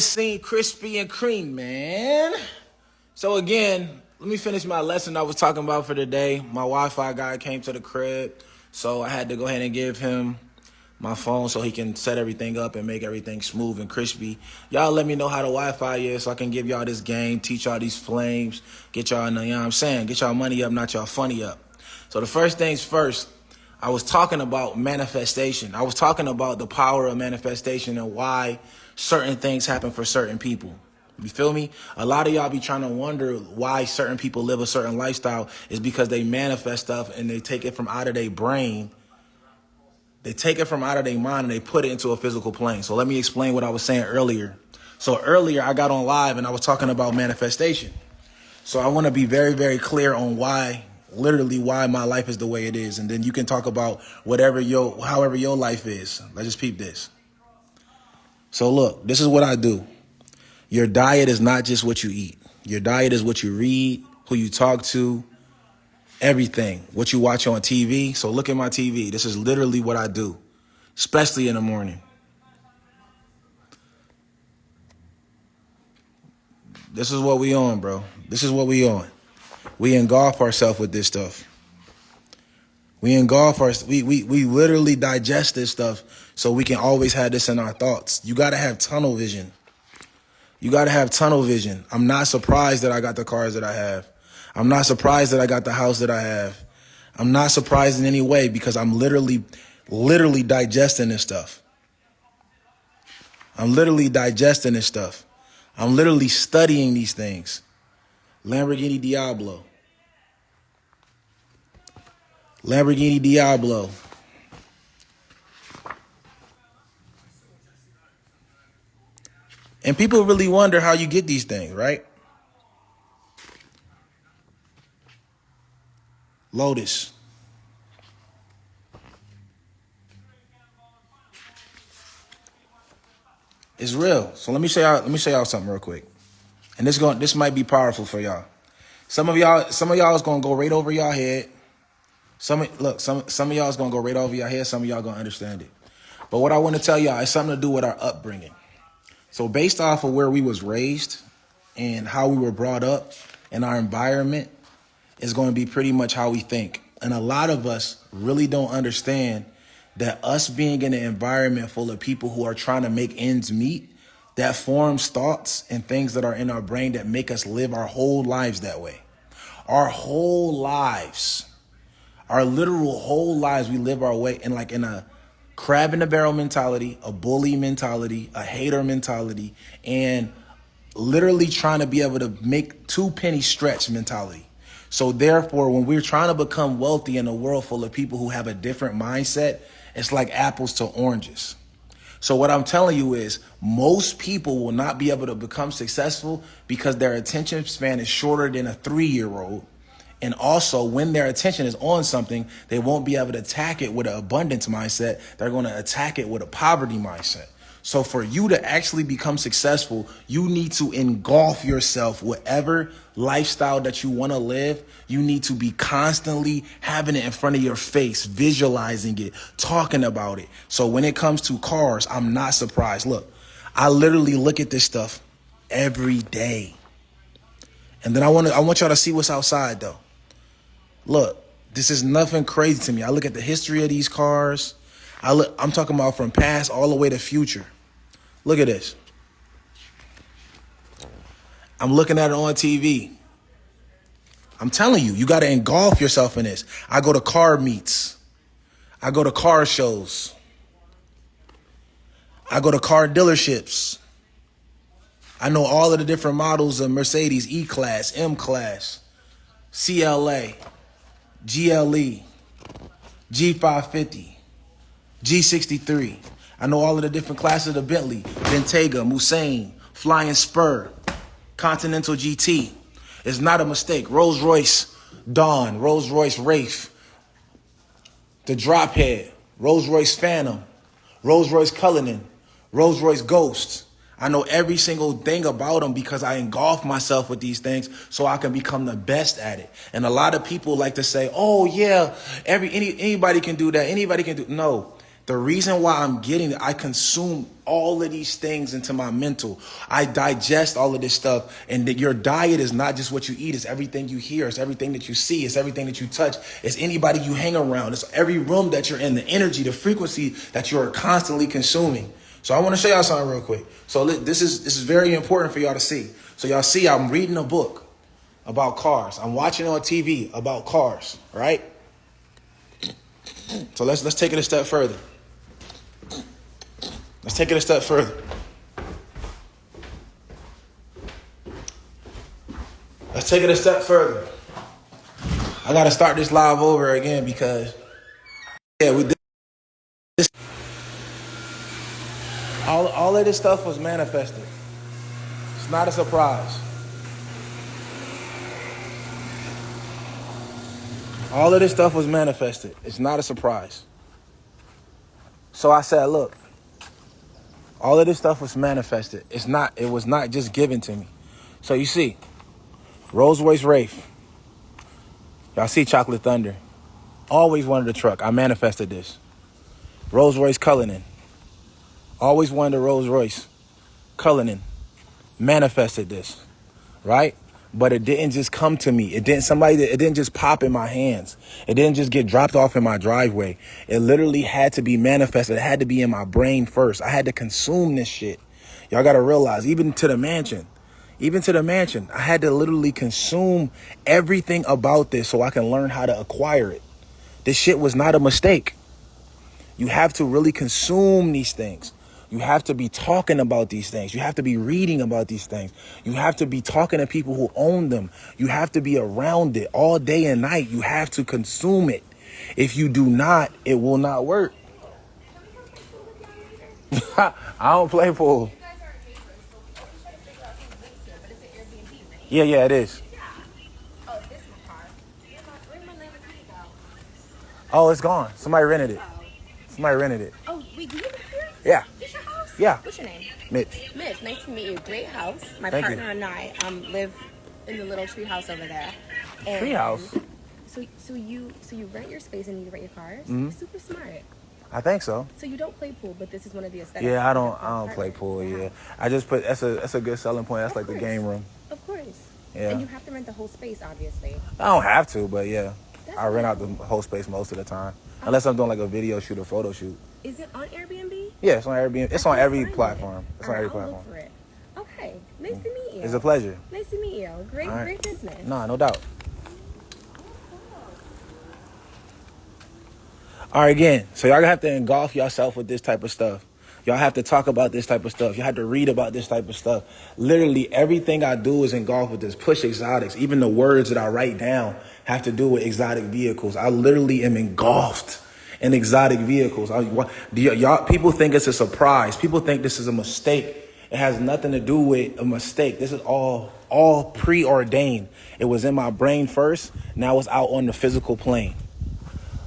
Seen crispy and cream, man. So again, let me finish my lesson I was talking about for today. My Wi-Fi guy came to the crib, so I had to go ahead and give him my phone so he can set everything up and make everything smooth and crispy. Y'all let me know how the Wi-Fi is so I can give y'all this game, teach y'all these flames, get y'all, you know what I'm saying, get y'all money up, not y'all funny up. So the first things first, I was talking about manifestation. I was talking about the power of manifestation and why certain things happen for certain people. You feel me? A lot of y'all be trying to wonder why certain people live a certain lifestyle is because they manifest stuff and they take it from out of their brain. They take it from out of their mind and they put it into a physical plane. So let me explain what I was saying earlier. So earlier I got on live and I was talking about manifestation. So I want to be very, very clear on why my life is the way it is. And then you can talk about however your life is. Let's just peep this. So look, this is what I do. Your diet is not just what you eat. Your diet is what you read, who you talk to, everything, what you watch on TV. So look at my TV. This is literally what I do, especially in the morning. This is what we on, bro. This is what we on. We engulf ourselves with this stuff. We literally digest this stuff so we can always have this in our thoughts. You got to have tunnel vision. You got to have tunnel vision. I'm not surprised that I got the cars that I have. I'm not surprised that I got the house that I have. I'm not surprised in any way because I'm literally digesting this stuff. I'm literally digesting this stuff. I'm literally studying these things. Lamborghini Diablo. Lamborghini Diablo. And people really wonder how you get these things, right? Lotus. It's real. So let me show y'all something real quick. And this might be powerful for y'all. Some of y'all is gonna go right over y'all head. Some of y'all is gonna go right over your head. Some of y'all gonna understand it. But what I want to tell y'all is something to do with our upbringing. So based off of where we was raised and how we were brought up and our environment is going to be pretty much how we think. And a lot of us really don't understand that us being in an environment full of people who are trying to make ends meet, that forms thoughts and things that are in our brain that make us live our whole lives that way. Our whole lives, our literal whole lives, we live our way in a crab in the barrel mentality, a bully mentality, a hater mentality, and literally trying to be able to make 2 penny stretch mentality. So therefore, when we're trying to become wealthy in a world full of people who have a different mindset, it's like apples to oranges. So what I'm telling you is most people will not be able to become successful because their attention span is shorter than a 3-year-old. And also, when their attention is on something, they won't be able to attack it with an abundance mindset. They're going to attack it with a poverty mindset. So for you to actually become successful, you need to engulf yourself, whatever lifestyle that you want to live. You need to be constantly having it in front of your face, visualizing it, talking about it. So when it comes to cars, I'm not surprised. Look, I literally look at this stuff every day. And then I want y'all to see what's outside, though. Look, this is nothing crazy to me. I look at the history of these cars. I'm talking about from past all the way to future. Look at this. I'm looking at it on TV. I'm telling you, you got to engulf yourself in this. I go to car meets. I go to car shows. I go to car dealerships. I know all of the different models of Mercedes, E-Class, M-Class, CLA, GLE, G550, G63. I know all of the different classes of the Bentley, Bentayga, Musain, Flying Spur, Continental GT. It's not a mistake. Rolls-Royce Dawn, Rolls-Royce Wraith, the Drophead, Rolls-Royce Phantom, Rolls-Royce Cullinan, Rolls-Royce Ghost. I know every single thing about them because I engulf myself with these things so I can become the best at it. And a lot of people like to say, oh, yeah, anybody can do that. Anybody can do. No, The reason why I'm getting it, I consume all of these things into my mental. I digest all of this stuff. And that your diet is not just what you eat. It's everything you hear. It's everything that you see. It's everything that you touch. It's anybody you hang around. It's every room that you're in, the energy, the frequency that you're constantly consuming. So I want to show y'all something real quick. So this is very important for y'all to see. So y'all see, I'm reading a book about cars. I'm watching on TV about cars, right? So let's take it a step further. Let's take it a step further. Let's take it a step further. I got to start this live over again because, yeah, we did this. All of this stuff was manifested. It's not a surprise. All of this stuff was manifested. It's not a surprise. So I said, look, all of this stuff was manifested. It was not just given to me. So you see, Rolls-Royce Wraith. Y'all see Chocolate Thunder. Always wanted a truck. I manifested this. Rolls-Royce Cullinan. Always wanted a Rolls-Royce Cullinan. Manifested this. Right? But it didn't just come to me. It didn't just pop in my hands. It didn't just get dropped off in my driveway. It literally had to be manifested. It had to be in my brain first. I had to consume this shit. Y'all got to realize, even to the mansion, I had to literally consume everything about this so I can learn how to acquire it. This shit was not a mistake. You have to really consume these things. You have to be talking about these things. You have to be reading about these things. You have to be talking to people who own them. You have to be around it all day and night. You have to consume it. If you do not, it will not work. I don't play pool. Yeah, it is. Oh, it's gone. Somebody rented it. Oh, wait, do you live here? Yeah. This your house? Yeah. What's your name? Mitch. Mitch, nice to meet you. Great house. My Thank partner you. and I live in the little tree house over there. And Treehouse? So you rent your space and you rent your cars? Mm-hmm. Super smart. I think so. So you don't play pool, but this is one of the aesthetics. Yeah, I don't play pool. Yeah, I just put that's a good selling point. That's like the game room. Of course. Yeah. And you have to rent the whole space, obviously. I don't have to, but yeah, That's I rent out cool. the whole space most of the time, unless I'm doing like a video shoot or photo shoot. Is it on Airbnb? Yeah, it's on Airbnb. It's on every platform. It's on every I'll platform. look for it. Okay. Nice to meet you. It's a pleasure. Nice to meet you. Great, All right. great business. Nah, no doubt. All right, again, so y'all have to engulf yourself with this type of stuff. Y'all have to talk about this type of stuff. You have to read about this type of stuff. Literally, everything I do is engulfed with this. Push exotics. Even the words that I write down have to do with exotic vehicles. I literally am engulfed in exotic vehicles. Y'all, people think it's a surprise. People think this is a mistake. It has nothing to do with a mistake. This is all preordained. It was in my brain first. Now it's out on the physical plane.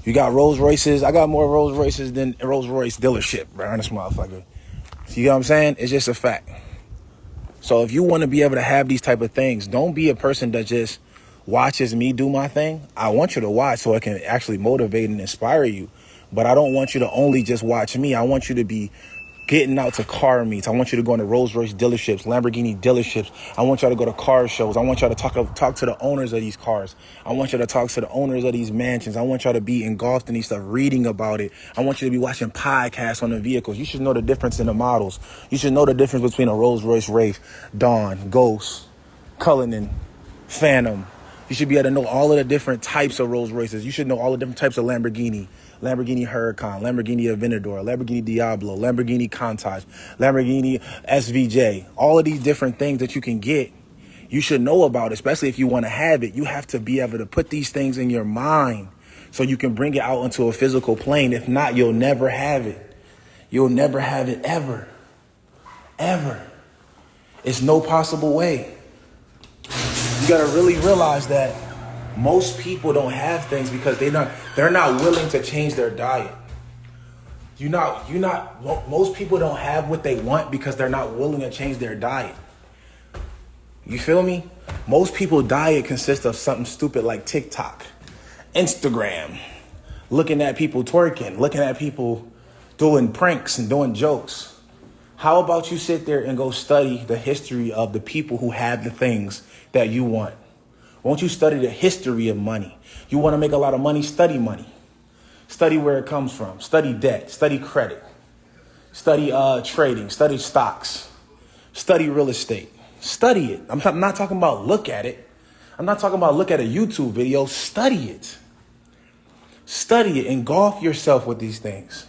You got Rolls Royces. I got more Rolls Royces than Rolls Royce dealership around this motherfucker. So you know what I'm saying? It's just a fact. So if you want to be able to have these type of things, don't be a person that just watches me do my thing. I want you to watch so it can actually motivate and inspire you. But I don't want you to only just watch me. I want you to be getting out to car meets. I want you to go into Rolls Royce dealerships, Lamborghini dealerships. I want y'all to go to car shows. I want y'all to talk to the owners of these cars. I want y'all to talk to the owners of these mansions. I want y'all to be engulfed in these stuff, reading about it. I want you to be watching podcasts on the vehicles. You should know the difference in the models. You should know the difference between a Rolls Royce Wraith, Dawn, Ghost, Cullinan, Phantom. You should be able to know all of the different types of Rolls Royces. You should know all the different types of Lamborghini Huracan, Lamborghini Aventador, Lamborghini Diablo, Lamborghini Countach, Lamborghini SVJ. All of these different things that you can get, you should know about, especially if you want to have it. You have to be able to put these things in your mind so you can bring it out into a physical plane. If not, you'll never have it. You'll never have it ever. Ever. It's no possible way. You got to really realize that most people don't have things because they're not willing to change their diet. Most people don't have what they want because they're not willing to change their diet. You feel me? Most people's diet consists of something stupid like TikTok, Instagram, looking at people twerking, looking at people doing pranks and doing jokes. How about you sit there and go study the history of the people who have the things that you want? Won't you study the history of money? You want to make a lot of money? Study money. Study where it comes from. Study debt. Study credit. Study trading. Study stocks. Study real estate. Study it. I'm not talking about look at it. I'm not talking about look at a YouTube video. Study it. Study it. Engulf yourself with these things.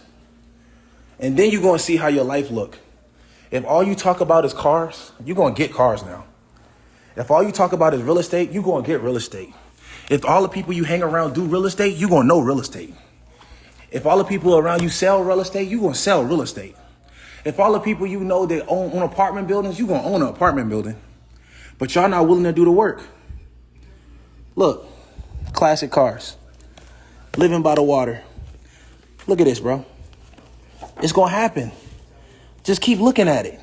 And then you're going to see how your life look. If all you talk about is cars, you're going to get cars now. If all you talk about is real estate, you're going to get real estate. If all the people you hang around do real estate, you're going to know real estate. If all the people around you sell real estate, you're going to sell real estate. If all the people you know that own apartment buildings, you're going to own an apartment building. But y'all not willing to do the work. Look, classic cars. Living by the water. Look at this, bro. It's going to happen. Just keep looking at it.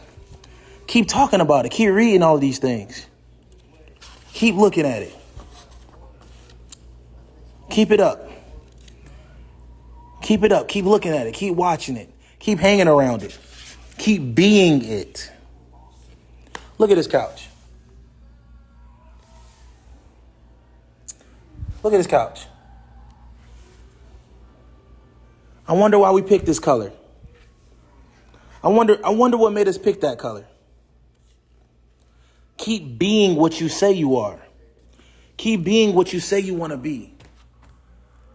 Keep talking about it. Keep reading all these things. Keep looking at it. Keep it up. Keep it up. Keep looking at it. Keep watching it. Keep hanging around it. Keep being it. Look at this couch. Look at this couch. I wonder why we picked this color. I wonder what made us pick that color. Keep being what you say you are. Keep being what you say you want to be.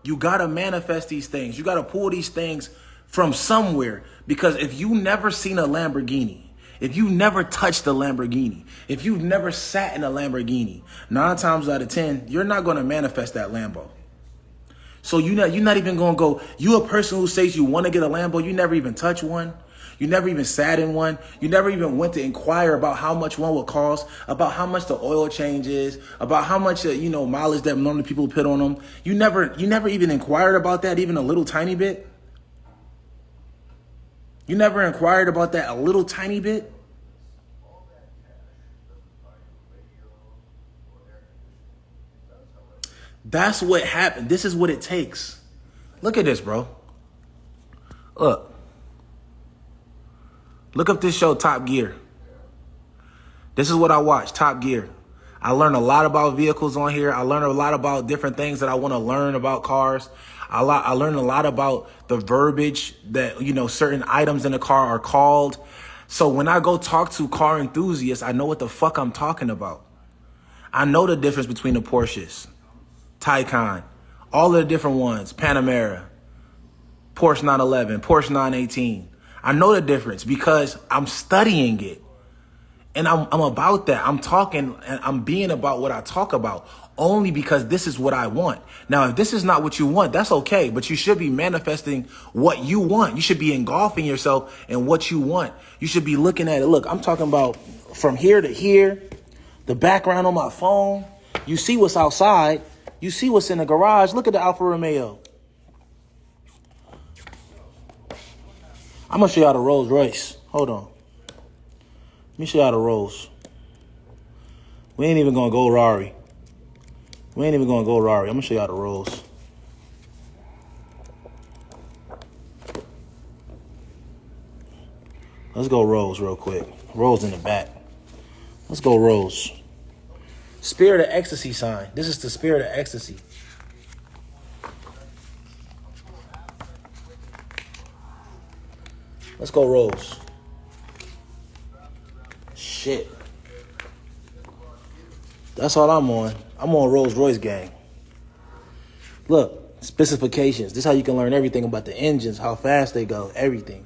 You got to manifest these things. You got to pull these things from somewhere. Because if you never seen a Lamborghini, if you never touched a Lamborghini, if you've never sat in a Lamborghini, 9 times out of 10, you're not going to manifest that Lambo. So you're not even going to go, you a person who says you want to get a Lambo, you never even touch one. You never even sat in one. You never even went to inquire about how much one would cost, about how much the oil change is, about how much, mileage that normally people put on them. You never even inquired about that even a little tiny bit. You never inquired about that a little tiny bit. That's what happened. This is what it takes. Look at this, bro. Look up this show, Top Gear. This is what I watch, Top Gear. I learn a lot about vehicles on here. I learn a lot about different things that I want to learn about cars. I learn a lot about the verbiage that, certain items in the car are called. So when I go talk to car enthusiasts, I know what the fuck I'm talking about. I know the difference between the Porsches, Taycan, all of the different ones, Panamera, Porsche 911, Porsche 918. I know the difference because I'm studying it. And I'm about that. I'm talking and I'm being about what I talk about only because this is what I want. Now, if this is not what you want, that's okay. But you should be manifesting what you want. You should be engulfing yourself in what you want. You should be looking at it. Look, I'm talking about from here to here, the background on my phone. You see what's outside. You see what's in the garage. Look at the Alfa Romeo. I'm going to show y'all the Rolls Royce. Hold on. Let me show y'all the Rolls. We ain't even going to go Rari. I'm going to show y'all the Rolls. Let's go Rolls real quick. Rolls in the back. Let's go Rolls. Spirit of Ecstasy sign. This is the Spirit of Ecstasy. Let's go Rolls. Shit. That's all I'm on. I'm on Rolls Royce gang. Look, specifications. This is how you can learn everything about the engines, how fast they go, everything.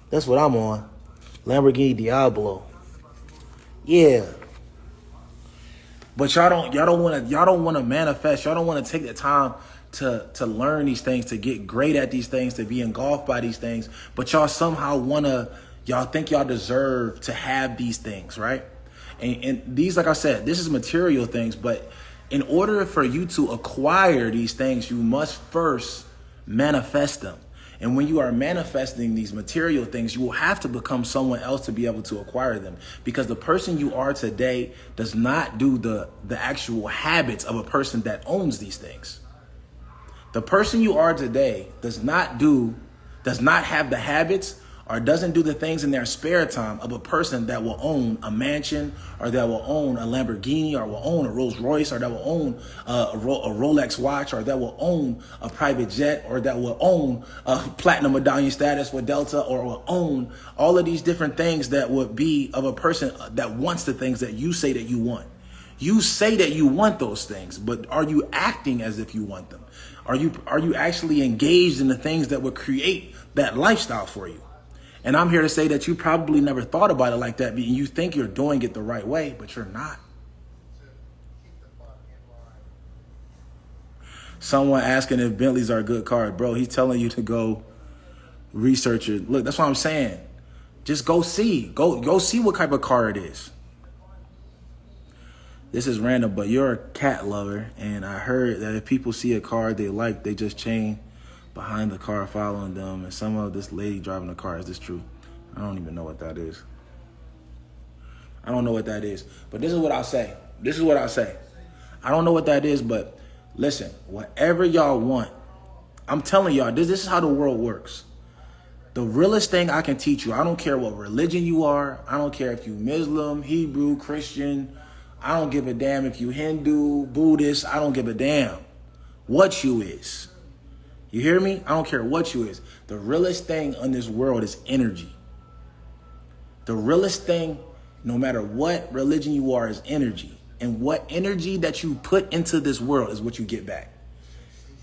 That's what I'm on. Lamborghini Diablo. Yeah. But y'all don't want to manifest. Y'all don't want to take the time to learn these things, to get great at these things, to be engulfed by these things. But y'all somehow y'all think y'all deserve to have these things, right? And these, like I said, this is material things. But in order for you to acquire these things, you must first manifest them. And when you are manifesting these material things, you will have to become someone else to be able to acquire them. Because the person you are today does not do the actual habits of a person that owns these things. The person you are today does not do does not have the habits or doesn't do the things in their spare time of a person that will own a mansion, or that will own a Lamborghini, or will own a Rolls Royce, or that will own a Rolex watch, or that will own a private jet, or that will own a platinum medallion status with Delta, or will own all of these different things that would be of a person that wants the things that you say that you want. You say that you want those things, but are you acting as if you want them? Are you actually engaged in the things that would create that lifestyle for you? And I'm here to say that you probably never thought about it like that, and you think you're doing it the right way, but you're not. Someone asking if Bentleys are a good car. Bro, he's telling you to go research it. Look, that's what I'm saying. Just go see. Go see what type of car it is. This is random, but you're a cat lover, and I heard that if people see a car they like, they just chain behind the car following them, and some of this lady driving the car. Is this true? I don't even know what that is. I don't know what that is, but this is what I'll say. I don't know what that is, but listen, whatever y'all want, I'm telling y'all, this is how the world works. The realest thing I can teach you, I don't care what religion you are. I don't care if you Muslim, Hebrew, Christian. I don't give a damn if you Hindu, Buddhist. I don't give a damn what you is. You hear me? I don't care what you is. The realest thing in this world is energy. The realest thing, no matter what religion you are, is energy. And what energy that you put into this world is what you get back.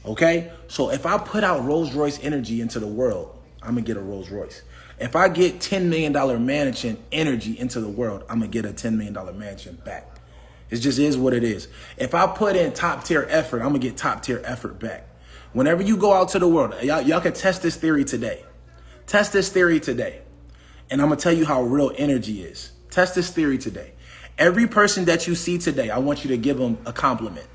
Okay? So if I put out Rolls Royce energy into the world, I'm going to get a Rolls Royce. If I get $10 million mansion energy into the world, I'm going to get a $10 million mansion back. It just is what it is. If I put in top tier effort, I'm going to get top tier effort back. Whenever you go out to the world, y'all can test this theory today. Test this theory today. And I'm going to tell you how real energy is. Test this theory today. Every person that you see today, I want you to give them a compliment.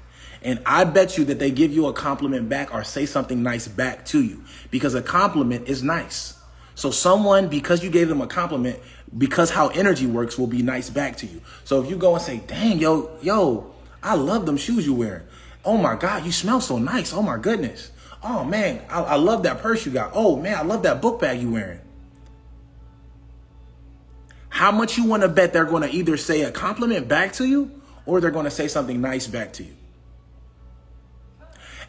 And I bet you that they give you a compliment back or say something nice back to you, because a compliment is nice. So someone, because you gave them a compliment, because how energy works, will be nice back to you. So if you go and say, dang, yo, I love them shoes you're wearing. Oh my God, you smell so nice. Oh my goodness. Oh man, I love that purse you got. Oh man, I love that book bag you wearing. How much you want to bet they're going to either say a compliment back to you, or they're going to say something nice back to you?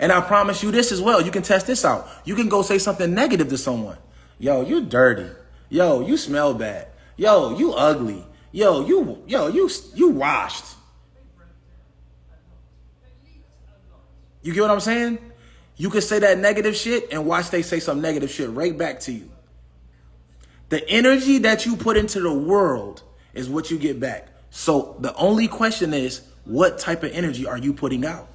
And I promise you this as well. You can test this out. You can go say something negative to someone. Yo, you dirty. Yo, you smell bad. Yo, you ugly. Yo, you washed. You get what I'm saying? You can say that negative shit and watch they say some negative shit right back to you. The energy that you put into the world is what you get back. So the only question is, what type of energy are you putting out?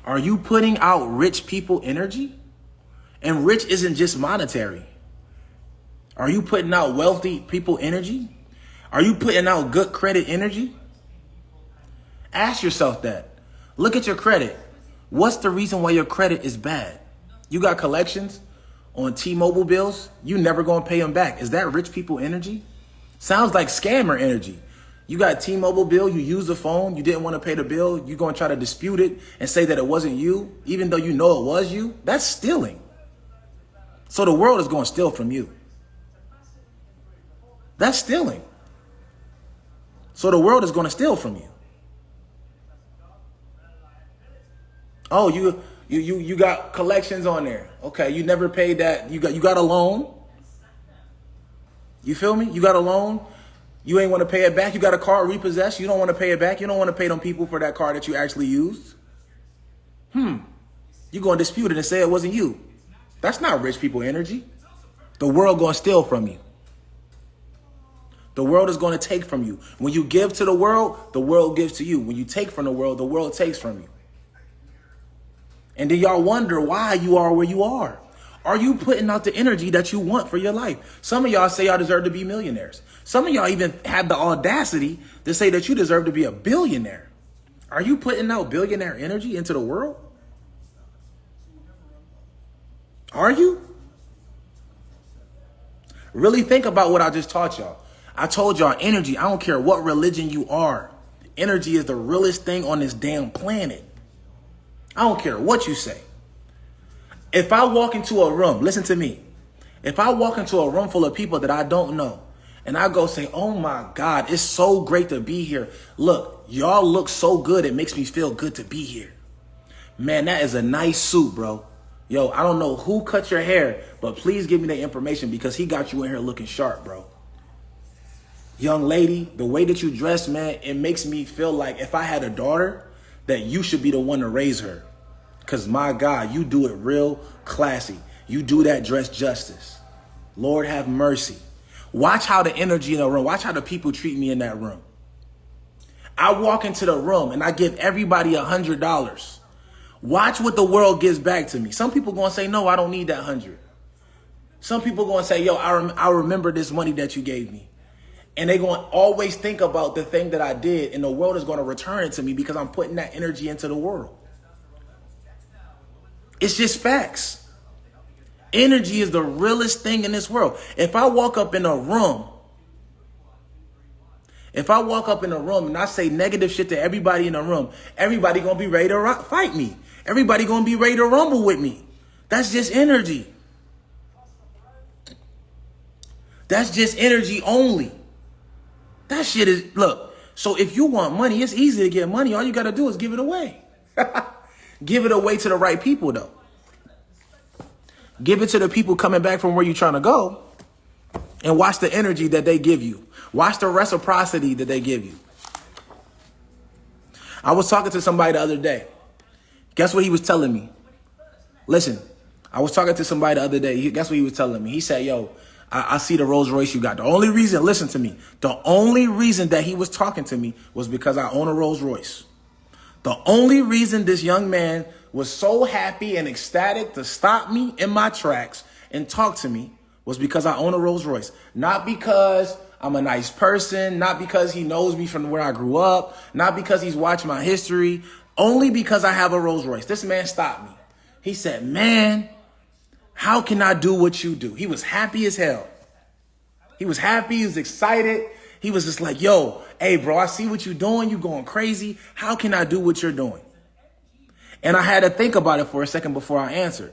Are you putting out rich people energy? And rich isn't just monetary. Are you putting out wealthy people energy? Are you putting out good credit energy? Ask yourself that. Look at your credit. What's the reason why your credit is bad? You got collections on T-Mobile bills. You never gonna pay them back. Is that rich people energy? Sounds like scammer energy. You got T-Mobile bill, you use the phone, you didn't want to pay the bill, you're gonna try to dispute it and say that it wasn't you, even though you know it was you. That's stealing. So the world is gonna steal from you. That's stealing. So the world is gonna steal from you. Oh, you got collections on there. Okay, you never paid that. You got a loan. You feel me? You got a loan. You ain't want to pay it back. You got a car repossessed. You don't want to pay it back. You don't want to pay them people for that car that you actually used. You're going to dispute it and say it wasn't you. That's not rich people energy. The world going to steal from you. The world is going to take from you. When you give to the world gives to you. When you take from the world takes from you. And then y'all wonder why you are where you are. Are you putting out the energy that you want for your life? Some of y'all say y'all deserve to be millionaires. Some of y'all even have the audacity to say that you deserve to be a billionaire. Are you putting out billionaire energy into the world? Are you? Really think about what I just taught y'all. I told y'all energy. I don't care what religion you are. Energy is the realest thing on this damn planet. I don't care what you say. If I walk into a room, listen to me. If I walk into a room full of people that I don't know, and I go say, oh my God, it's so great to be here. Look, y'all look so good. It makes me feel good to be here. Man, that is a nice suit, bro. Yo, I don't know who cut your hair, but please give me the information because he got you in here looking sharp, bro. Young lady, the way that you dress, man, it makes me feel like if I had a daughter, that you should be the one to raise her. Because my God, you do it real classy. You do that dress justice. Lord have mercy. Watch how the energy in the room, watch how the people treat me in that room. I walk into the room and I give everybody $100. Watch what the world gives back to me. Some people going to say, no, I don't need that 100. Some people going to say, yo, I remember this money that you gave me. And they're going to always think about the thing that I did, and the world is going to return it to me because I'm putting that energy into the world. It's just facts. Energy is the realest thing in this world. If I walk up in a room, and I say negative shit to everybody in the room, everybody going to be ready to fight me. Everybody going to be ready to rumble with me. That's just energy. That's just energy only. That shit is, look, so if you want money, it's easy to get money. All you got to do is give it away. Give it away to the right people, though. Give it to the people coming back from where you're trying to go, and watch the energy that they give you. Watch the reciprocity that they give you. I was talking to somebody the other day. Guess what he was telling me? Listen, I was talking to somebody the other day. Guess what he was telling me? He said, yo, I see the Rolls Royce you got. The only reason, listen to me, the only reason that he was talking to me was because I own a Rolls Royce. The only reason this young man was so happy and ecstatic to stop me in my tracks and talk to me was because I own a Rolls Royce. Not because I'm a nice person, not because he knows me from where I grew up, not because he's watched my history, only because I have a Rolls Royce. This man stopped me. He said, man, how can I do what you do? He was happy as hell. He was happy. He was excited. He was just like, yo, hey, bro, I see what you're doing. You're going crazy. How can I do what you're doing? And I had to think about it for a second before I answered.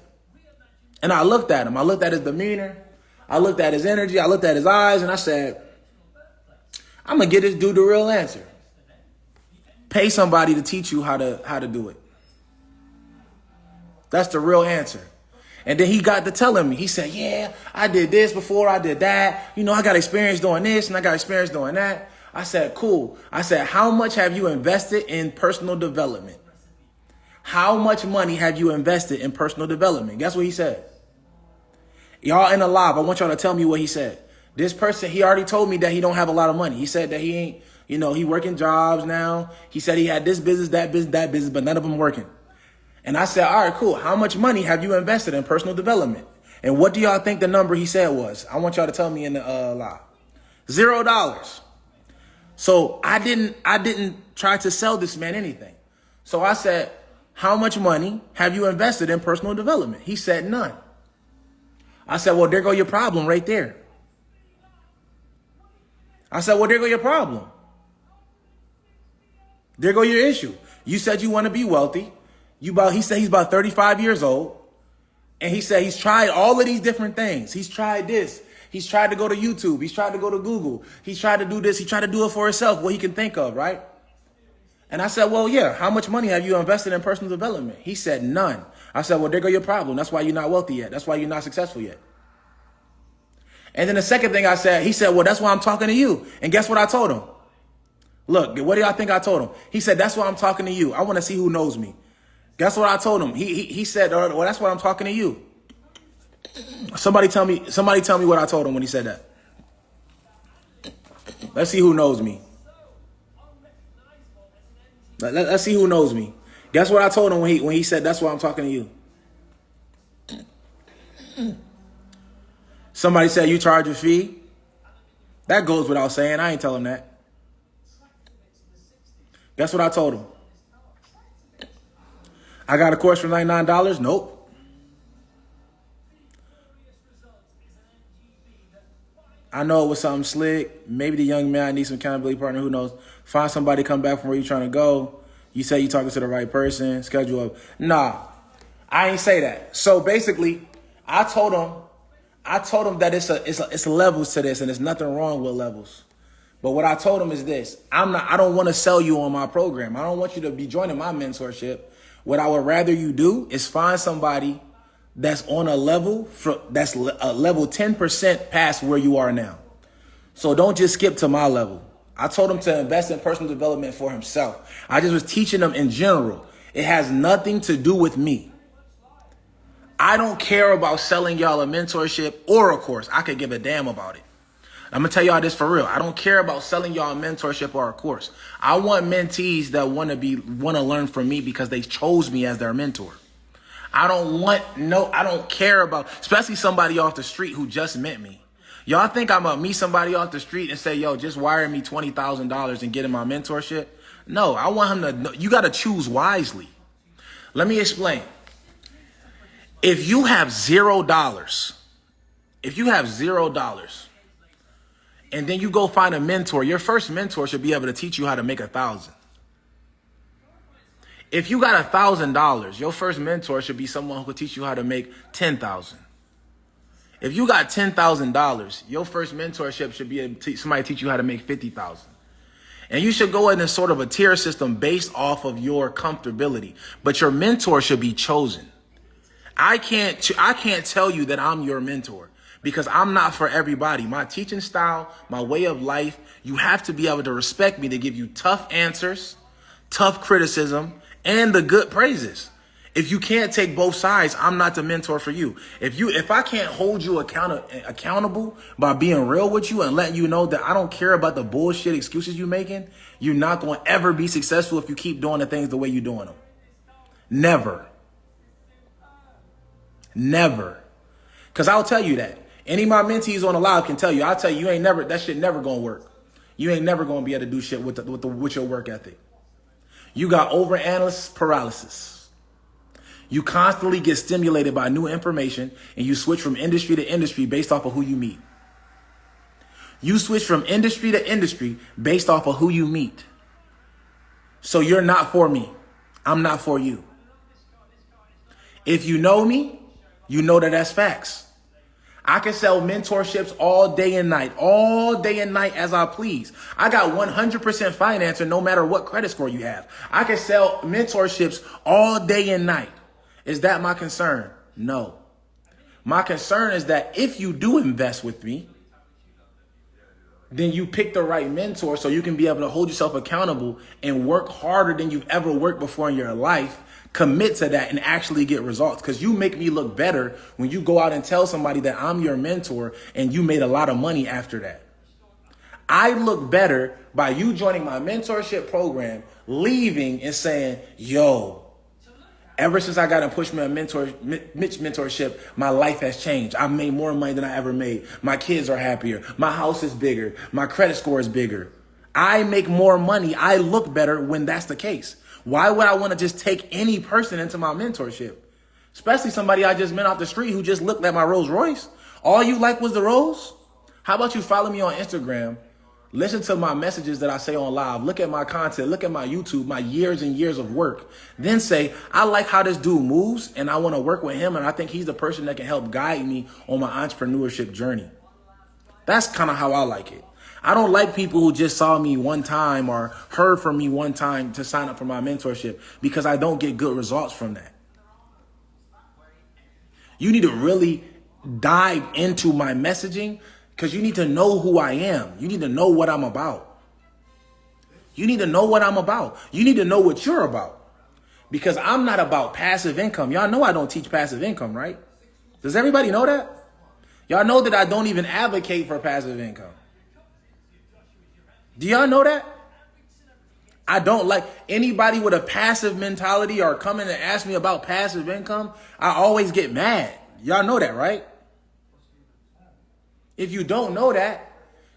And I looked at him. I looked at his demeanor. I looked at his energy. I looked at his eyes. And I said, I'm going to get this dude the real answer. Pay somebody to teach you how to do it. That's the real answer. And then he got to telling me, he said, yeah, I did this before, I did that. You know, I got experience doing this and I got experience doing that. I said, cool. I said, how much have you invested in personal development? How much money have you invested in personal development? Guess what he said? Y'all in the live, I want y'all to tell me what he said. This person, he already told me that he don't have a lot of money. He said that he ain't, you know, he working jobs now. He said he had this business, that business, that business, but none of them working. And I said, all right, cool. How much money have you invested in personal development? And what do y'all think the number he said was? I want y'all to tell me in the live. $0. So I didn't try to sell this man anything. So I said, how much money have you invested in personal development? He said none. I said, well, there go your problem right there. I said, well, there go your problem. There go your issue. You said you want to be wealthy. He said he's about 35 years old. And he said he's tried all of these different things. He's tried this. He's tried to go to YouTube. He's tried to go to Google. He's tried to do this. He tried to do it for himself, what he can think of, right? And I said, well, yeah, how much money have you invested in personal development? He said none. I said, well, there go your problem. That's why you're not wealthy yet. That's why you're not successful yet. And then the second thing I said, he said, well, that's why I'm talking to you. And guess what I told him? Look, what do y'all think I told him? He said, that's why I'm talking to you. I want to see who knows me. Guess what I told him? He said, well, that's why I'm talking to you. Somebody tell me what I told him when he said that. Let's see who knows me. Let's see who knows me. Guess what I told him when he said, that's why I'm talking to you. Somebody said, you charge a fee? That goes without saying. I ain't telling that. Guess what I told him? I got a course for $99? Nope. I know it was something slick. Maybe the young man needs some accountability partner. Who knows? Find somebody, come back from where you're trying to go. You say you're talking to the right person. Schedule up. Nah. I ain't say that. So basically, I told him that it's levels to this, and there's nothing wrong with levels. But what I told him is this: I don't want to sell you on my program. I don't want you to be joining my mentorship. What I would rather you do is find somebody that's on a level that's a level 10% past where you are now. So don't just skip to my level. I told him to invest in personal development for himself. I just was teaching him in general. It has nothing to do with me. I don't care about selling y'all a mentorship or a course. I could give a damn about it. I'm going to tell y'all this for real. I don't care about selling y'all a mentorship or a course. I want mentees that want to learn from me because they chose me as their mentor. I don't care about, especially somebody off the street who just met me. Y'all think I'm going to meet somebody off the street and say, yo, just wire me $20,000 and get in my mentorship? No, I want him to, you got to choose wisely. Let me explain. If you have $0, and then you go find a mentor, your first mentor should be able to teach you how to make 1,000. If you got $1,000, your first mentor should be someone who could teach you how to make 10,000. If you got $10,000, your first mentorship should be somebody teach you how to make 50,000. And you should go in a sort of a tier system based off of your comfortability. But your mentor should be chosen. I can't tell you that I'm your mentor because I'm not for everybody. My teaching style, my way of life, you have to be able to respect me to give you tough answers, tough criticism, and the good praises. If you can't take both sides, I'm not the mentor for you. If I can't hold you accountable by being real with you and letting you know that I don't care about the bullshit excuses you're making, you're not going to ever be successful if you keep doing the things the way you're doing them. Never. Never. Because I'll tell you that. Any of my mentees on the live can tell you. I'll tell you, that shit never going to work. You ain't never going to be able to do shit with your work ethic. You got overanalysis paralysis. You constantly get stimulated by new information and you switch from industry to industry based off of who you meet. You switch from industry to industry based off of who you meet. So you're not for me. I'm not for you. If you know me, you know that that's facts. I can sell mentorships all day and night as I please. I got 100% financing no matter what credit score you have. I can sell mentorships all day and night. Is that my concern? No. My concern is that if you do invest with me, then you pick the right mentor so you can be able to hold yourself accountable and work harder than you've ever worked before in your life. Commit to that and actually get results, because you make me look better when you go out and tell somebody that I'm your mentor and you made a lot of money after that. I look better by you joining my mentorship program, leaving and saying, yo, ever since I got in Pushman Mitch mentorship, my life has changed. I've made more money than I ever made. My kids are happier. My house is bigger. My credit score is bigger. I make more money. I look better when that's the case. Why would I want to just take any person into my mentorship? Especially somebody I just met off the street who just looked at my Rolls Royce. All you like was the Rolls? How about you follow me on Instagram? Listen to my messages that I say on live. Look at my content. Look at my YouTube, my years and years of work. Then say, I like how this dude moves and I want to work with him. And I think he's the person that can help guide me on my entrepreneurship journey. That's kind of how I like it. I don't like people who just saw me one time or heard from me one time to sign up for my mentorship, because I don't get good results from that. You need to really dive into my messaging because you need to know who I am. You need to know what I'm about. You need to know what I'm about. You need to know what you're about, because I'm not about passive income. Y'all know I don't teach passive income, right? Does everybody know that? Y'all know that I don't even advocate for passive income. Do y'all know that? I don't like anybody with a passive mentality or come in and ask me about passive income. I always get mad. Y'all know that, right? If you don't know that,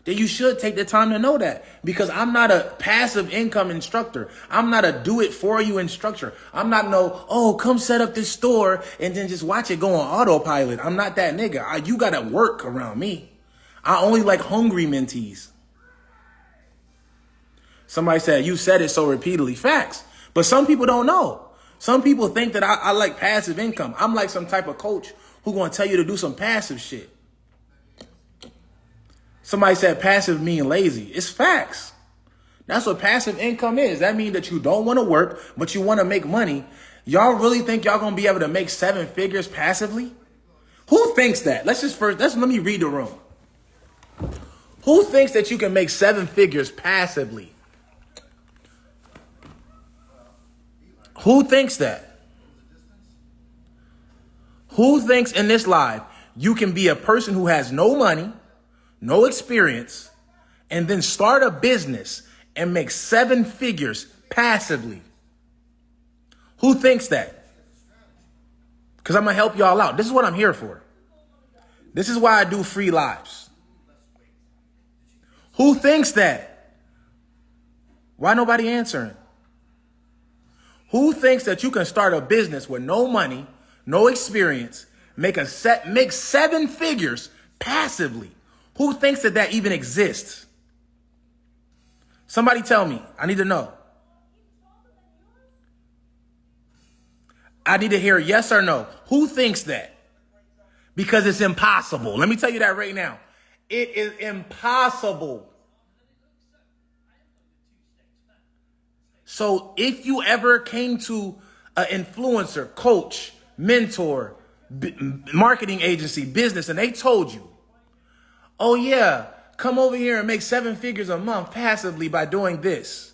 then you should take the time to know that, because I'm not a passive income instructor. I'm not a do it for you instructor. I'm not come set up this store and then just watch it go on autopilot. I'm not that nigga. You got to work around me. I only like hungry mentees. Somebody said, you said it so repeatedly. Facts. But some people don't know. Some people think that I like passive income. I'm like some type of coach who gonna tell you to do some passive shit. Somebody said passive mean lazy. It's facts. That's what passive income is. That means that you don't want to work, but you want to make money. Y'all really think y'all gonna be able to make 7 figures passively? Who thinks that? Let me read the room. Who thinks that you can make 7 figures passively? Who thinks that? Who thinks in this life you can be a person who has no money, no experience, and then start a business and make 7 figures passively? Who thinks that? Because I'm going to help y'all out. This is what I'm here for. This is why I do free lives. Who thinks that? Why nobody answering? Who thinks that you can start a business with no money, no experience, make 7 figures passively? Who thinks that that even exists? Somebody tell me. I need to know. I need to hear yes or no. Who thinks that? Because it's impossible. Let me tell you that right now. It is impossible. So if you ever came to an influencer, coach, mentor, marketing agency, business, and they told you, oh yeah, come over here and make 7 figures a month passively by doing this.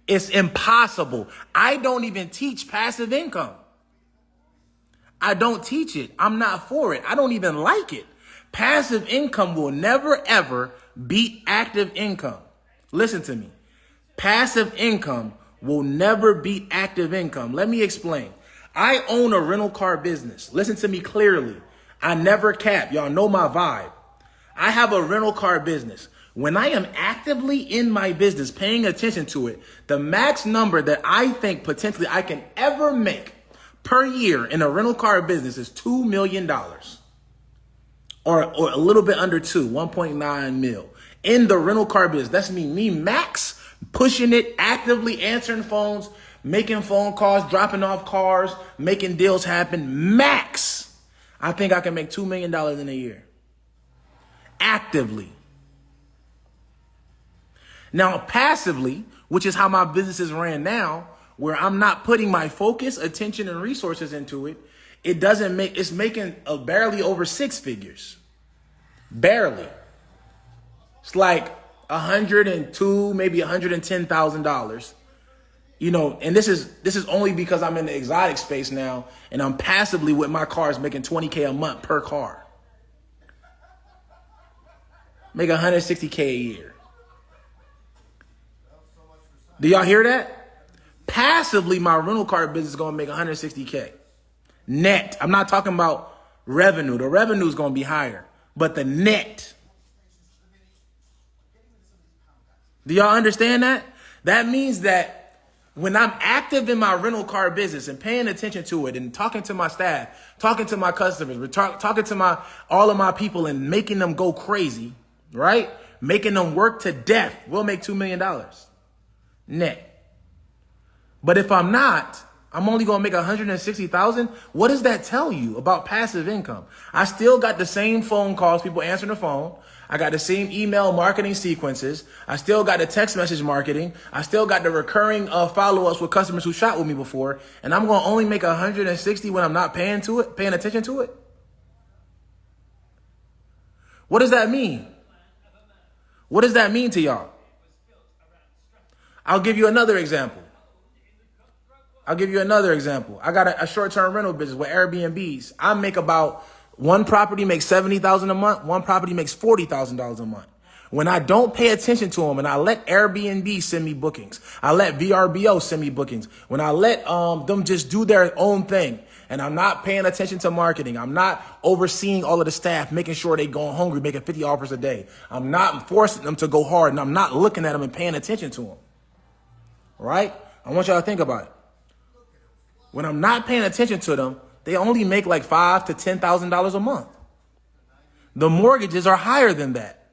It's impossible. I don't even teach passive income. I don't teach it. I'm not for it. I don't even like it. Passive income will never, ever beat active income. Listen to me. Passive income will never beat active income. Let me explain. I own a rental car business. Listen to me clearly. I never cap. Y'all know my vibe. I have a rental car business. When I am actively in my business, paying attention to it, the max number that I think potentially I can ever make per year in a rental car business is $2 million. Or a little bit under 1.9 mil. In the rental car business, that's me max, pushing it, actively answering phones, making phone calls, dropping off cars, making deals happen. Max, I think I can make $2 million in a year. Actively. Now, passively, which is how my business is ran now, where I'm not putting my focus, attention, and resources into it, it's making barely over 6 figures. Barely. It's like $102, maybe $110,000. You know, and this is only because I'm in the exotic space now, and I'm passively with my cars making $20K a month per car. Make $160K a year. Do y'all hear that? Passively, my rental car business is going to make $160K. Net. I'm not talking about revenue. The revenue is going to be higher. But the net. Do y'all understand that? That means that when I'm active in my rental car business and paying attention to it and talking to my staff, talking to my customers, talking to all of my people and making them go crazy, right? Making them work to death, we'll make $2 million. Net. But if I'm not, I'm only going to make $160,000. What does that tell you about passive income? I still got the same phone calls, people answering the phone. I got the same email marketing sequences. I still got the text message marketing. I still got the recurring follow-ups with customers who shot with me before. And I'm going to only make $160 when I'm not paying attention to it. What does that mean? What does that mean to y'all? I'll give you another example. I got a short-term rental business with Airbnbs. I make about one property makes $70,000 a month. One property makes $40,000 a month. When I don't pay attention to them and I let Airbnb send me bookings, I let VRBO send me bookings. When I let them just do their own thing and I'm not paying attention to marketing, I'm not overseeing all of the staff, making sure they going hungry, making 50 offers a day. I'm not forcing them to go hard and I'm not looking at them and paying attention to them. Right? I want y'all to think about it. When I'm not paying attention to them, they only make like $5,000 to $10,000 a month. The mortgages are higher than that.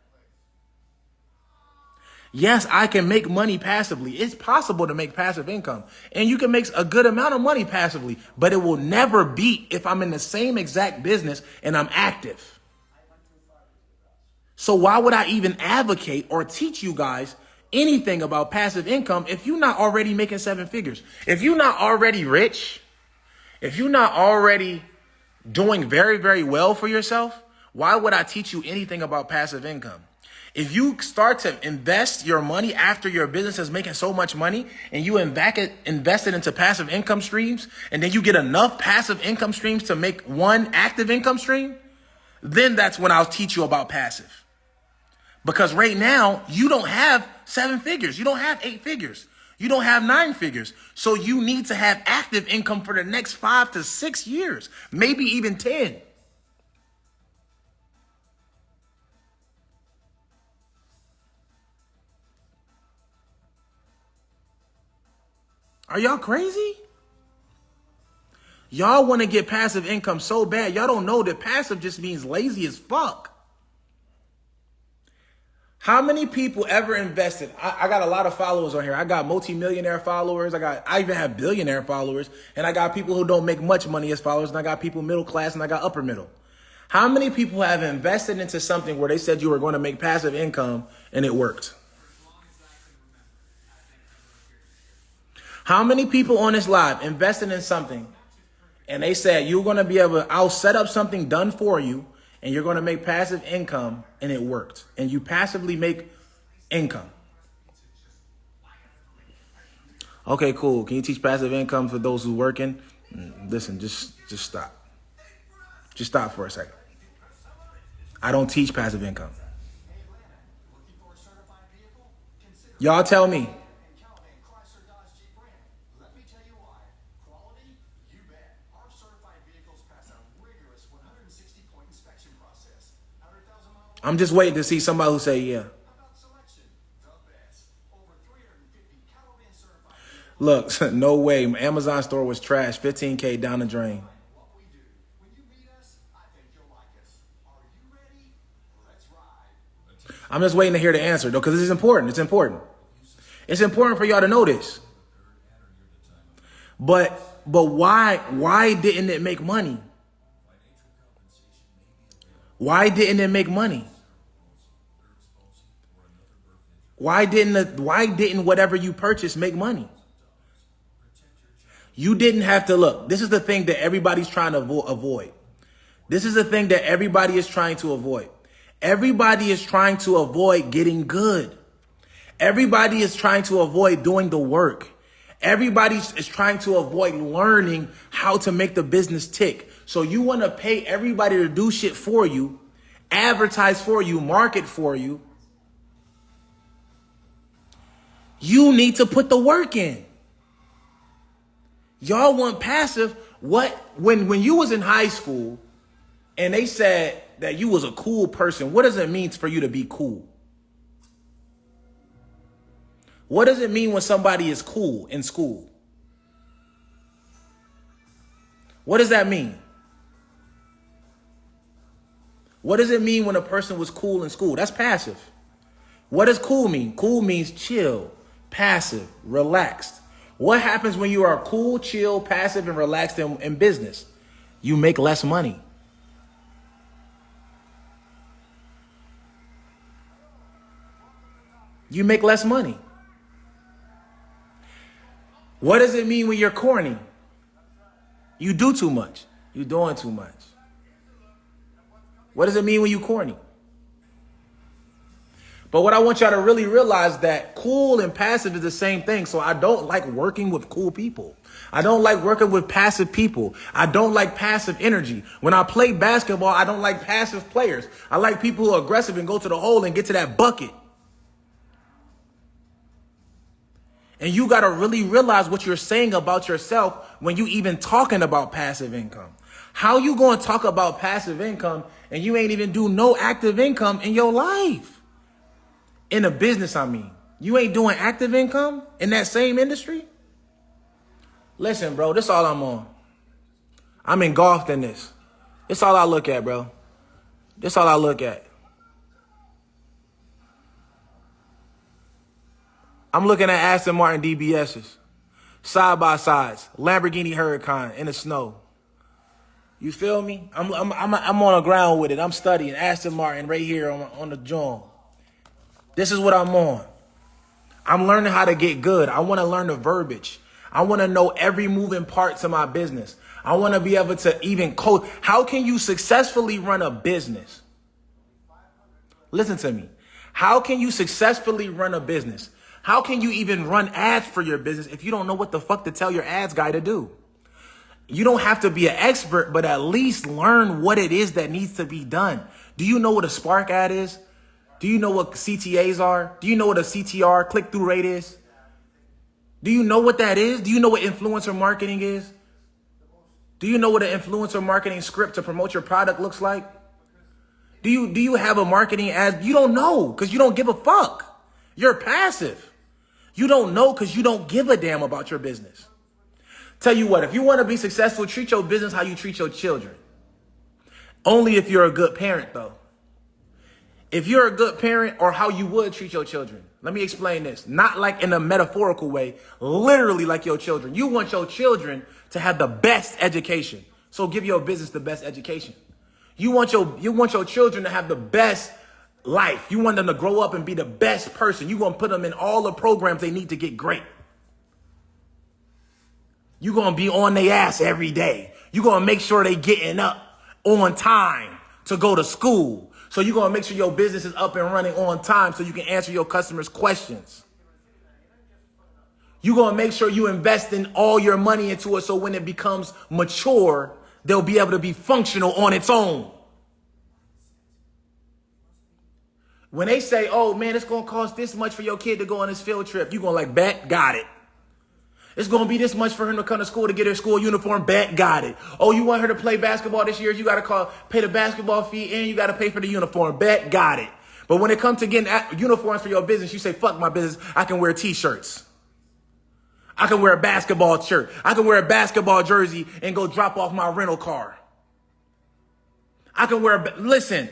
Yes, I can make money passively. It's possible to make passive income. And you can make a good amount of money passively, but it will never beat if I'm in the same exact business and I'm active. So why would I even advocate or teach you guys anything about passive income if you're not already making 7 figures? If you're not already rich, if you're not already doing very, very well for yourself, why would I teach you anything about passive income? If you start to invest your money after your business is making so much money and you invest it into passive income streams, and then you get enough passive income streams to make one active income stream, then that's when I'll teach you about passive. Because right now, you don't have 7 figures. You don't have 8 figures. You don't have 9 figures. So you need to have active income for the next 5 to 6 years, maybe even 10. Are y'all crazy? Y'all want to get passive income so bad. Y'all don't know that passive just means lazy as fuck. How many people ever invested? I got a lot of followers on here. I got multi-millionaire followers. I even have billionaire followers. And I got people who don't make much money as followers. And I got people middle class and I got upper middle. How many people have invested into something where they said you were going to make passive income and it worked? How many people on this live invested in something and they said you're going to be able, I'll set up something done for you and you're going to make passive income and it worked and you passively make income? Okay, cool. Can you teach passive income for those who working? Listen, just stop. Just stop for a second. I don't teach passive income. Y'all tell me. I'm just waiting to see somebody who say yeah. Look, no way. My Amazon store was trash. 15K down the drain. I'm just waiting to hear the answer, though, because it's important. It's important. It's important for y'all to know this. But why didn't it make money? Why didn't it make money? Why didn't whatever you purchased make money? You didn't have to look. This is the thing that everybody's trying to avoid. This is the thing that everybody is trying to avoid. Everybody is trying to avoid getting good. Everybody is trying to avoid doing the work. Everybody is trying to avoid learning how to make the business tick. So you want to pay everybody to do shit for you, advertise for you, market for you. You need to put the work in. Y'all want passive. When you was in high school and they said that you was a cool person, what does it mean for you to be cool? What does it mean when somebody is cool in school? What does that mean? What does it mean when a person was cool in school? That's passive. What does cool mean? Cool means chill, passive, relaxed. What happens when you are cool, chill, passive, and relaxed in business? You make less money. You make less money. What does it mean when you're corny? You do too much. You're doing too much. What does it mean when you corny? But what I want y'all to really realize that cool and passive is the same thing. So I don't like working with cool people. I don't like working with passive people. I don't like passive energy. When I play basketball, I don't like passive players. I like people who are aggressive and go to the hole and get to that bucket. And you got to really realize what you're saying about yourself when you even talking about passive income. How you going to talk about passive income and you ain't even do no active income in your life? In a business, I mean. You ain't doing active income in that same industry? Listen, bro, this all I'm on. I'm engulfed in this. This all I look at, bro. This all I look at. I'm looking at Aston Martin DBSs, side by sides, Lamborghini Huracan in the snow. You feel me? I'm on the ground with it. I'm studying Aston Martin right here on the joint. This is what I'm on. I'm learning how to get good. I want to learn the verbiage. I want to know every moving part to my business. I want to be able to even code. How can you successfully run a business? Listen to me. How can you successfully run a business? How can you even run ads for your business if you don't know what the fuck to tell your ads guy to do? You don't have to be an expert, but at least learn what it is that needs to be done. Do you know what a Spark ad is? Do you know what CTAs are? Do you know what a CTR, click-through rate, is? Do you know what that is? Do you know what influencer marketing is? Do you know what an influencer marketing script to promote your product looks like? Do you have a marketing ad? You don't know because you don't give a fuck. You're passive. You don't know because you don't give a damn about your business. Tell you what, if you want to be successful, treat your business how you treat your children. Only if you're a good parent, though. If you're a good parent, or how you would treat your children. Let me explain this. Not like in a metaphorical way, literally like your children. You want your children to have the best education. So give your business the best education. You want your children to have the best life. You want them to grow up and be the best person. You're going to put them in all the programs they need to get great. You're going to be on their ass every day. You're going to make sure they getting up on time to go to school. So you're going to make sure your business is up and running on time so you can answer your customers' questions. You're going to make sure you invest in all your money into it so when it becomes mature, they'll be able to be functional on its own. When they say, oh, man, it's going to cost this much for your kid to go on this field trip, you're going to like, bet, got it. It's going to be this much for him to come to school to get her school uniform. Bet, got it. Oh, you want her to play basketball this year? You got to pay the basketball fee and you got to pay for the uniform. Bet, got it. But when it comes to getting uniforms for your business, you say, fuck my business. I can wear t-shirts. I can wear a basketball shirt. I can wear a basketball jersey and go drop off my rental car. I can listen,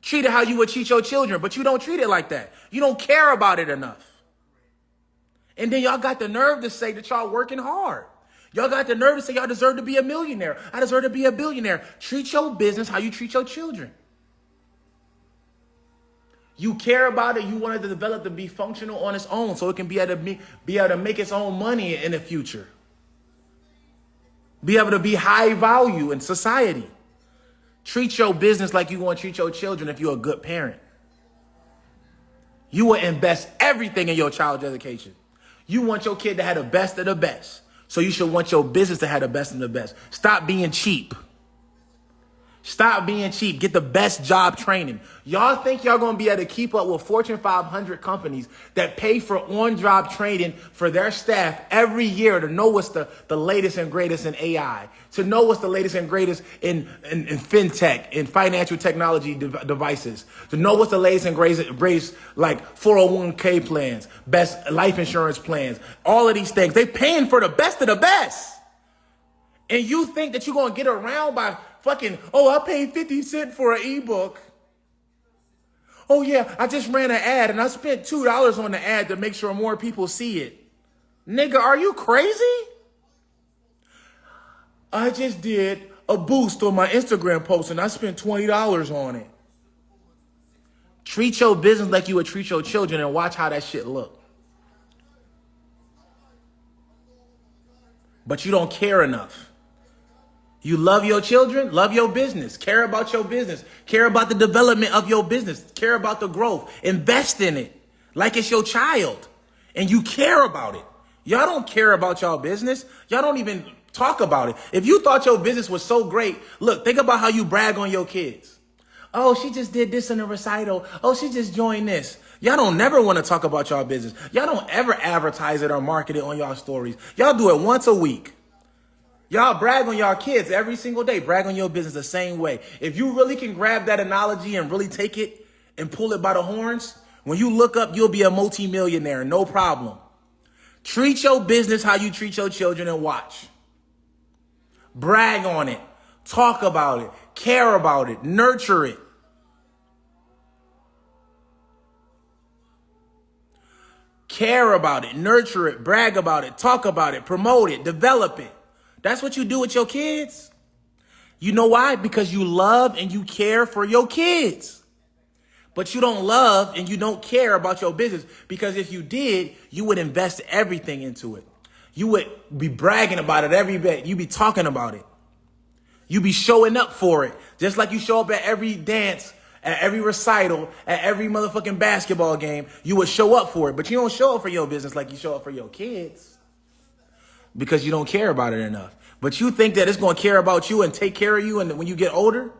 treat it how you would treat your children, but you don't treat it like that. You don't care about it enough. And then y'all got the nerve to say that y'all working hard. Y'all got the nerve to say y'all deserve to be a millionaire. I deserve to be a billionaire. Treat your business how you treat your children. You care about it. You want it to develop to be functional on its own so it can be able to make its own money in the future. Be able to be high value in society. Treat your business like you want to treat your children if you're a good parent. You will invest everything in your child's education. You want your kid to have the best of the best. So you should want your business to have the best of the best. Stop being cheap. Stop being cheap. Get the best job training. Y'all think y'all going to be able to keep up with Fortune 500 companies that pay for on-job training for their staff every year to know what's the latest and greatest in AI, to know what's the latest and greatest in fintech, in financial technology devices, to know what's the latest and greatest like 401k plans, best life insurance plans, all of these things. They paying for the best of the best. And you think that you're going to get around by fucking, oh, I paid 50 cents for an ebook. Oh, yeah, I just ran an ad and I spent $2 on the ad to make sure more people see it. Nigga, are you crazy? I just did a boost on my Instagram post and I spent $20 on it. Treat your business like you would treat your children and watch how that shit look. But you don't care enough. You love your children, love your business, care about your business, care about the development of your business, care about the growth, invest in it like it's your child and you care about it. Y'all don't care about y'all business. Y'all don't even talk about it. If you thought your business was so great, look, think about how you brag on your kids. Oh, she just did this in a recital. Oh, she just joined this. Y'all don't never want to talk about y'all business. Y'all don't ever advertise it or market it on y'all stories. Y'all do it once a week. Y'all brag on y'all kids every single day. Brag on your business the same way. If you really can grab that analogy and really take it and pull it by the horns, when you look up, you'll be a multimillionaire. No problem. Treat your business how you treat your children and watch. Brag on it. Talk about it. Care about it. Nurture it. Care about it, nurture it, brag about it, talk about it, promote it, develop it. That's what you do with your kids. You know why? Because you love and you care for your kids. But you don't love and you don't care about your business, because if you did, you would invest everything into it. You would be bragging about it every bit. You be talking about it. You be showing up for it. Just like you show up at every dance, at every recital, at every motherfucking basketball game. You would show up for it. But you don't show up for your business like you show up for your kids, because you don't care about it enough. But you think that it's going to care about you and take care of you and when you get older?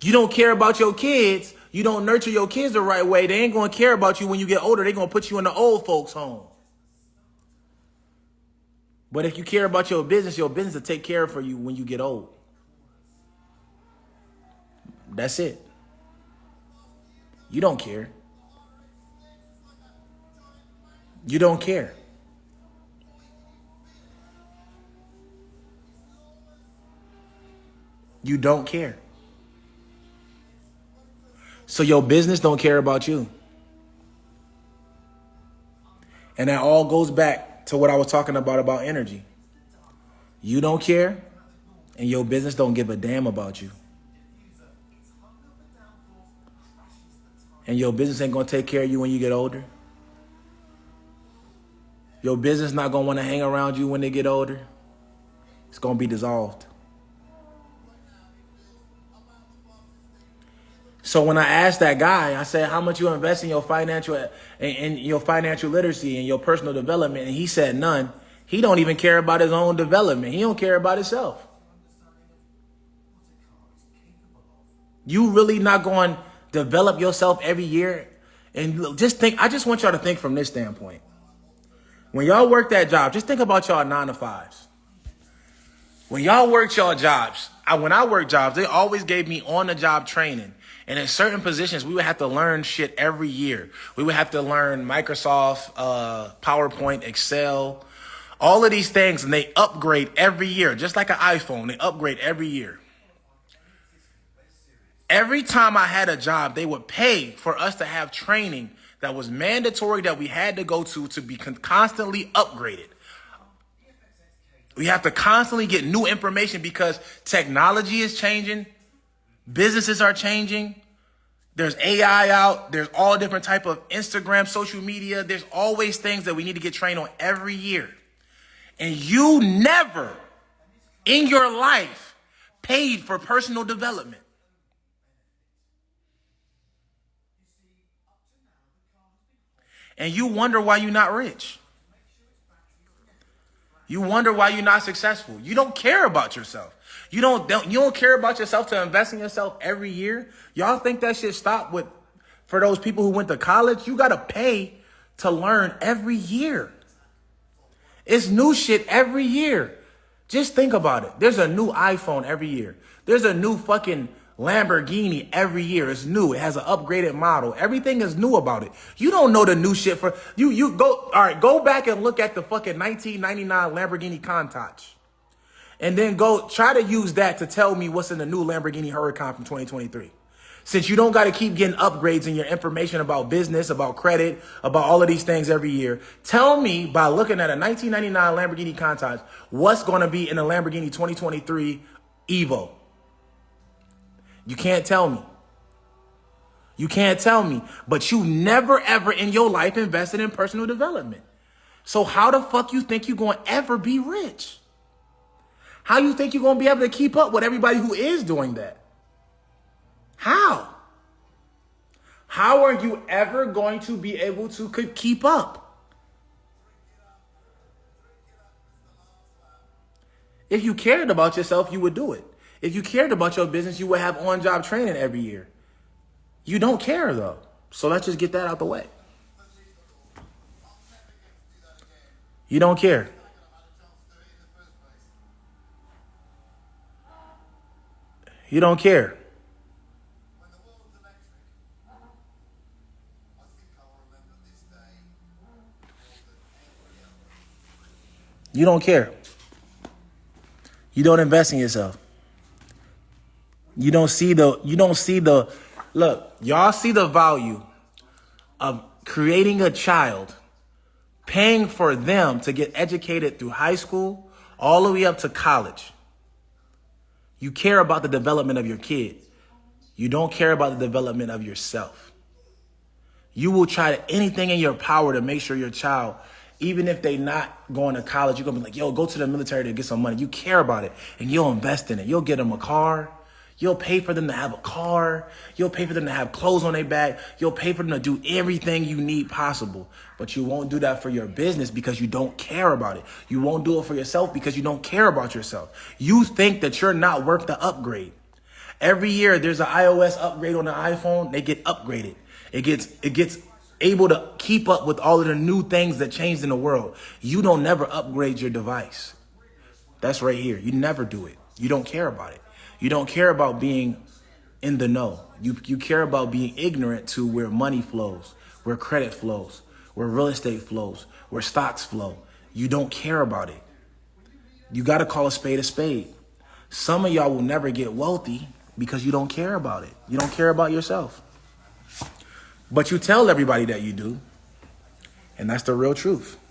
You don't care about your kids. You don't nurture your kids the right way. They ain't going to care about you when you get older. They're going to put you in the old folks' home. But if you care about your business will take care for you when you get old. That's it. You don't care. You don't care. You don't care. So your business don't care about you. And that all goes back to what I was talking about energy. You don't care, and your business don't give a damn about you. And your business ain't going to take care of you when you get older. Your business not going to want to hang around you when they get older. It's going to be dissolved. So when I asked that guy, I said, how much you invest in your financial literacy and your personal development? And he said none. He don't even care about his own development. He don't care about himself. You really not going to develop yourself every year? And just think, I just want y'all to think from this standpoint. When y'all work that job, just think about y'all 9 to 5s. When y'all worked y'all jobs, when I worked jobs, they always gave me on-the-job training. And in certain positions, we would have to learn shit every year. We would have to learn Microsoft, PowerPoint, Excel, all of these things, and they upgrade every year. Just like an iPhone, they upgrade every year. Every time I had a job, they would pay for us to have training that was mandatory, that we had to go to be constantly upgraded. We have to constantly get new information because technology is changing. Businesses are changing. There's AI out. There's all different type of Instagram, social media. There's always things that we need to get trained on every year. And you never in your life paid for personal development. And you wonder why you're not rich. You wonder why you're not successful. You don't care about yourself. You don't care about yourself to invest in yourself every year. Y'all think that shit stopped for those people who went to college? You got to pay to learn every year. It's new shit every year. Just think about it. There's a new iPhone every year. There's a new fucking Lamborghini every year. It's new. It has an upgraded model. Everything is new about it. You don't know the new shit for you. Go back and look at the fucking 1999 Lamborghini Countach. And then go try to use that to tell me what's in the new Lamborghini Huracan from 2023. Since you don't got to keep getting upgrades in your information about business, about credit, about all of these things every year, tell me by looking at a 1999 Lamborghini Countach, what's going to be in a Lamborghini 2023 Evo. You can't tell me. You can't tell me. But you never, ever in your life invested in personal development. So how the fuck you think you're going to ever be rich? How you think you're going to be able to keep up with everybody who is doing that? How? How are you ever going to be able to keep up? If you cared about yourself, you would do it. If you cared about your business, you would have on-job training every year. You don't care, though. So let's just get that out the way. You don't care. You don't care. You don't care. You don't invest in yourself. Look, y'all see the value of creating a child, paying for them to get educated through high school all the way up to college. You care about the development of your kid. You don't care about the development of yourself. You will try anything in your power to make sure your child, even if they not going to college, you're going to be like, yo, go to the military to get some money. You care about it, and you'll invest in it. You'll get them a car. You'll pay for them to have a car. You'll pay for them to have clothes on their back. You'll pay for them to do everything you need possible. But you won't do that for your business because you don't care about it. You won't do it for yourself because you don't care about yourself. You think that you're not worth the upgrade. Every year there's an iOS upgrade on the iPhone. They get upgraded. It gets able to keep up with all of the new things that changed in the world. You don't never upgrade your device. That's right here. You never do it. You don't care about it. You don't care about being in the know. You care about being ignorant to where money flows, where credit flows, where real estate flows, where stocks flow. You don't care about it. You got to call a spade a spade. Some of y'all will never get wealthy because you don't care about it. You don't care about yourself. But you tell everybody that you do. And that's the real truth.